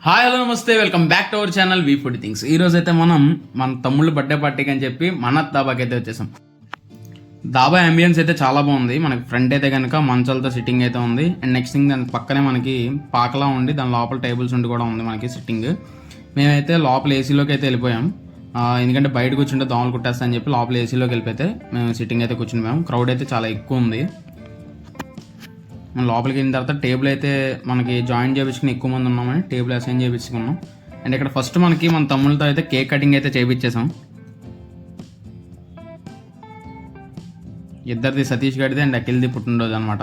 Hi hello నమస్తే, welcome back to our channel we food things. ఈ రోజు అయితే మనం మన తమ్ముళ్ళు బర్త్డే పార్టీకి అని చెప్పి మన దాబాకి అయితే వచ్చేసాం. దాబా అంబియన్స్ అయితే చాలా బాగుంది. మనకి ఫ్రంట్ అయితే కనుక మంచాలతో సిట్టింగ్ అయితే ఉంది. అండ్ నెక్స్ట్ థింగ్ దాని పక్కనే మనకి పాకలా ఉండి దాని లోపల టేబుల్స్ ఉండి కూడా ఉంది మనకి సిట్టింగ్. మేమైతే లోపల ఏసీలోకి అయితే వెళ్ళిపోయాం, ఎందుకంటే బయట కూర్చుంటే దోమలు కుట్టేస్తా అని చెప్పి లోపల ఏసీలోకి వెళ్ళిపోతే మేము సిట్టింగ్ అయితే కూర్చున్నాం. క్రౌడ్ అయితే చాలా ఎక్కువ ఉంది. మనం లోపలికి వెళ్ళిన తర్వాత టేబుల్ అయితే మనకి జాయిన్ చేయించుకుని ఎక్కువ మంది ఉన్నామని టేబుల్ అసైన్ చేయించుకున్నాం. అండ్ ఇక్కడ ఫస్ట్ మనకి మన తమ్ముళ్ళతో అయితే కేక్ కటింగ్ అయితే చేయించేసాం. ఇద్దరిది సతీష్ గడిది అండ్ అఖిల్ది పుట్టినరోజు అనమాట.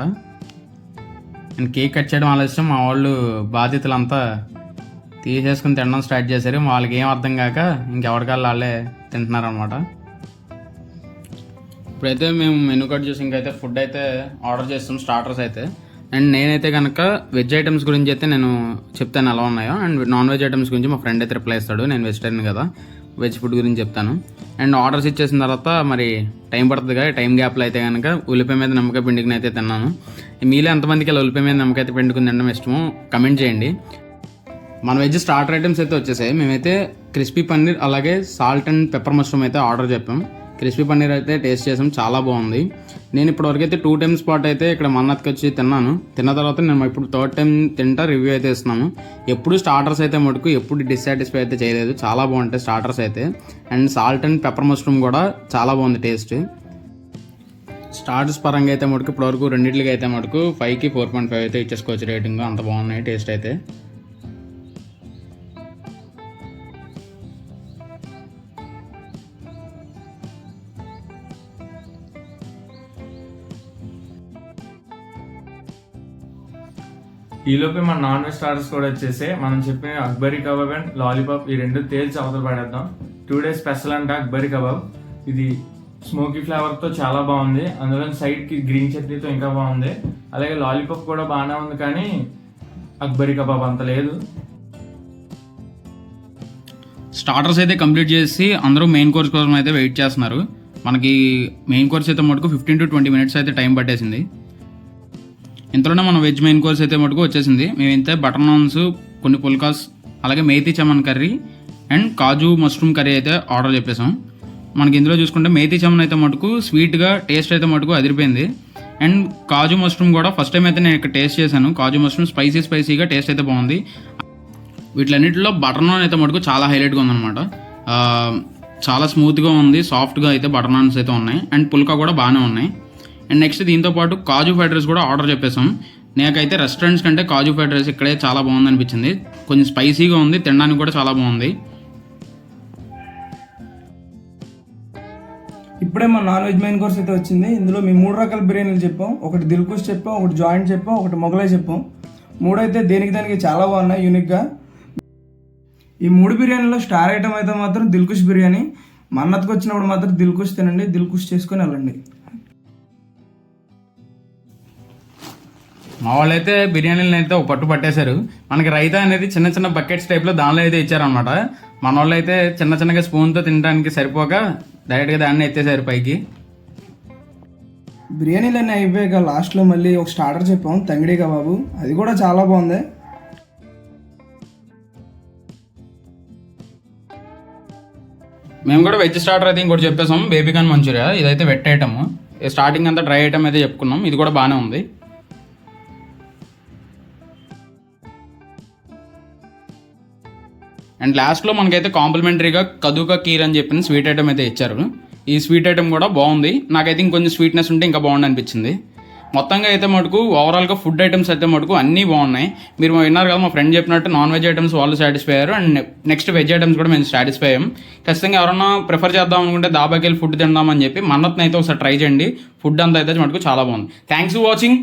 అండ్ కేక్ కట్ చేయడం ఆలస్యం మా వాళ్ళు బాధ్యతలంతా తీసేసుకుని తినడం స్టార్ట్ చేశారు. వాళ్ళకి ఏం అర్థం కాక ఇంకెవరికాళ్ళు వాళ్ళే తింటున్నారు అనమాట. ఇప్పుడైతే మేము మెనూ కార్డ్ చూసి ఇంకైతే ఫుడ్ అయితే ఆర్డర్ చేస్తాం, స్టార్టర్స్ అయితే. అండ్ నేనైతే కనుక వెజ్ ఐటమ్స్ గురించి అయితే నేను చెప్తాను ఎలా ఉన్నాయో, అండ్ నాన్ వెజ్ ఐటమ్స్ గురించి మా ఫ్రెండ్ అయితే రిప్లై ఇస్తాడు. నేను వెజిటేరియన్ కదా, వెజ్ ఫుడ్ గురించి చెప్తాను. అండ్ ఆర్డర్స్ ఇచ్చేసిన తర్వాత మరి టైం పడుతుంది కదా, టైం గ్యాప్లో అయితే కనుక ఉల్లిపాయ మీద నిమ్మకాయ పిండుకుని అయితే తిన్నాను. మీలో ఎంతమందికి ఇలా ఉల్లిపాయ మీద నిమ్మకాయ అయితే పిండుకుని తినడం ఇష్టమో కమెంట్ చేయండి. మన వెజ్ స్టార్టర్ ఐటమ్స్ అయితే వచ్చేసాయి. మేమైతే క్రిస్పీ పన్నీర్ అలాగే సాల్ట్ అండ్ పెప్పర్ మష్రూమ్ అయితే ఆర్డర్ చెప్పాం. క్రిస్పీ పన్నీర్ అయితే టేస్ట్ చేసాం, చాలా బాగుంది. నేను ఇప్పటివరకు అయితే 2 times స్పాట్ అయితే ఇక్కడ మన్నత్కి వచ్చి తిన్నాను. తిన్న తర్వాత నేను ఇప్పుడు 3rd time తింటా రివ్యూ అయితే ఇస్తున్నాను. ఎప్పుడు స్టార్టర్స్ అయితే మటుకు ఎప్పుడు డిస్సాటిస్ఫై అయితే చేయలేదు, చాలా బాగుంటాయి స్టార్టర్స్ అయితే. And salt and pepper mushroom కూడా చాలా బాగుంది టేస్ట్. స్టార్టర్స్ పరంగా అయితే మటుకు ఇప్పటివరకు రెండింటికి అయితే మటుకు 5కి 4.5 అయితే ఇచ్చేసుకోవచ్చు రేటింగ్. అంత బాగున్నాయి టేస్ట్ అయితే. ఈలోపే మన నాన్ వెజ్ స్టార్టర్స్ కూడా వచ్చేసి మనం చెప్పిన అక్బరీ కబాబ్ అండ్ లాలీపాప్ ఈ రెండు తేల్చి అవతల పడేద్దాం. 2 days స్పెషల్ అంట అక్బరీ కబాబ్. ఇది స్మోకీ ఫ్లేవర్తో చాలా బాగుంది. అందులో సైడ్కి గ్రీన్ చట్నీతో ఇంకా బాగుంది. అలాగే లాలీపాప్ కూడా బాగానే ఉంది, కానీ అక్బరీ కబాబ్ అంత లేదు. స్టార్టర్స్ అయితే కంప్లీట్ చేసి అందరూ మెయిన్ కోర్స్ కోసం అయితే వెయిట్ చేస్తున్నారు. మనకి మెయిన్ కోర్స్ అయితే మటుకు 15 to 20 minutes అయితే టైం పట్టేసింది. ఇంతలోనే మన వెజ్ మెయిన్ కోర్స్ అయితే మటుకు వచ్చేసింది. మేమైతే బటర్ నాన్స్, కొన్ని పుల్కాస్, అలాగే methi chaman curry and kaju mushroom curry అయితే ఆర్డర్ చెప్పేసాం. మనకి ఇందులో చూసుకుంటే మేతి చమన్ అయితే మటుకు స్వీట్గా టేస్ట్ అయితే మటుకు అదిరిపోయింది. అండ్ కాజు మష్రూమ్ కూడా ఫస్ట్ టైం అయితే నేను ఇక్కడ టేస్ట్ చేశాను. కాజు మష్రూమ్ స్పైసీగా టేస్ట్ అయితే బాగుంది. వీటిలన్నిటిలో బటర్ నాన్ అయితే మటుకు చాలా హైలైట్గా ఉందన్నమాట. చాలా స్మూత్గా ఉంది, సాఫ్ట్గా అయితే బటర్ నాన్స్ అయితే ఉన్నాయి. అండ్ పుల్కా కూడా బాగానే ఉన్నాయి. అండ్ నెక్స్ట్ దీంతో పాటు కాజు ఫ్రైడ్ రైస్ కూడా ఆర్డర్ చెప్పేసాం. నాకైతే రెస్టారెంట్స్ కంటే కాజు ఫ్రైడ్ రైస్ ఇక్కడే చాలా బాగుంది అనిపించింది. కొంచెం స్పైసీగా ఉంది, తినడానికి కూడా చాలా బాగుంది. ఇప్పుడే మన నాన్ వెజ్ మెయిన్ కోర్స్ అయితే వచ్చింది. ఇందులో మేము 3 రకాల బిర్యానీలు చెప్పాం. ఒకటి దిల్కుష్ చెప్పాం, ఒకటి జాయింట్ చెప్పాం, ఒకటి మొగలై చెప్పాం. 3 అయితే దానికి చాలా బాగున్నాయి యూనిక్గా. ఈ 3 బిర్యానీలో స్టార్ ఐటమ్ అయితే మాత్రం దిల్కుష్ బిర్యానీ. మన్నత్కి వచ్చినప్పుడు మాత్రం దిల్కుష్ తినండి, దిల్కుష్ చేసుకొని వెళ్ళండి. మా వాళ్ళు అయితే బిర్యానీలను అయితే ఒక పట్టు పట్టేశారు. మనకి రైతా అనేది చిన్న చిన్న బకెట్స్ టైప్లో దానిలో అయితే ఇచ్చారనమాట. మన వాళ్ళు అయితే చిన్నగా స్పూన్తో తినడానికి సరిపోక డైరెక్ట్గా దాన్ని ఎత్తేసారు పైకి. బిర్యానీలు అన్నీ అయిపోయాక లాస్ట్లో మళ్ళీ ఒక స్టార్టర్ చెప్పాం, తంగిడి కబాబు. అది కూడా చాలా బాగుంది. మేము కూడా వెజ్ స్టార్టర్ అయితే ఇంకోటి చెప్పేసాం, బేబీకాన్ మంచూరియా. ఇదైతే వెట్ ఐటమ్. స్టార్టింగ్ అంతా డ్రై ఐటమ్ అయితే చెప్పుకున్నాం. ఇది కూడా బాగానే ఉంది. అండ్ లాస్ట్లో మనకైతే కాంప్లిమెంటరీగా కదుకా కీర్ అని చెప్పిన స్వీట్ ఐటమ్ అయితే ఇచ్చారు. ఈ స్వీట్ ఐటమ్ కూడా బాగుంది. నాకైతే ఇంకొంచెం స్వీట్నెస్ ఉంటే ఇంకా బాగుంది అనిపించింది. మొత్తంగా అయితే మటుకు ఓవరాల్గా ఫుడ్ ఐటమ్స్ అయితే మటుకు అన్నీ బాగున్నాయి. మీరు విన్నారు కదా, మా ఫ్రెండ్ చెప్పినట్టు నాన్ వెజ్ ఐటమ్స్ వాళ్ళు సాటిస్ఫై అయ్యారు. అండ్ నెక్స్ట్ వెజ్ ఐటమ్స్ కూడా మేము సాటిస్ఫై అయ్యాం. ఖచ్చితంగా ఎవరైనా ప్రిఫర్ చేద్దాం అనుకుంటే దాబాకి వెళ్ళి ఫుడ్ తిందామని చెప్పి మన్నత్ని అయితే ఒకసారి ట్రై చేయండి. ఫుడ్ అంతా అయితే మటుకు చాలా బాగుంది. Thanks for watching.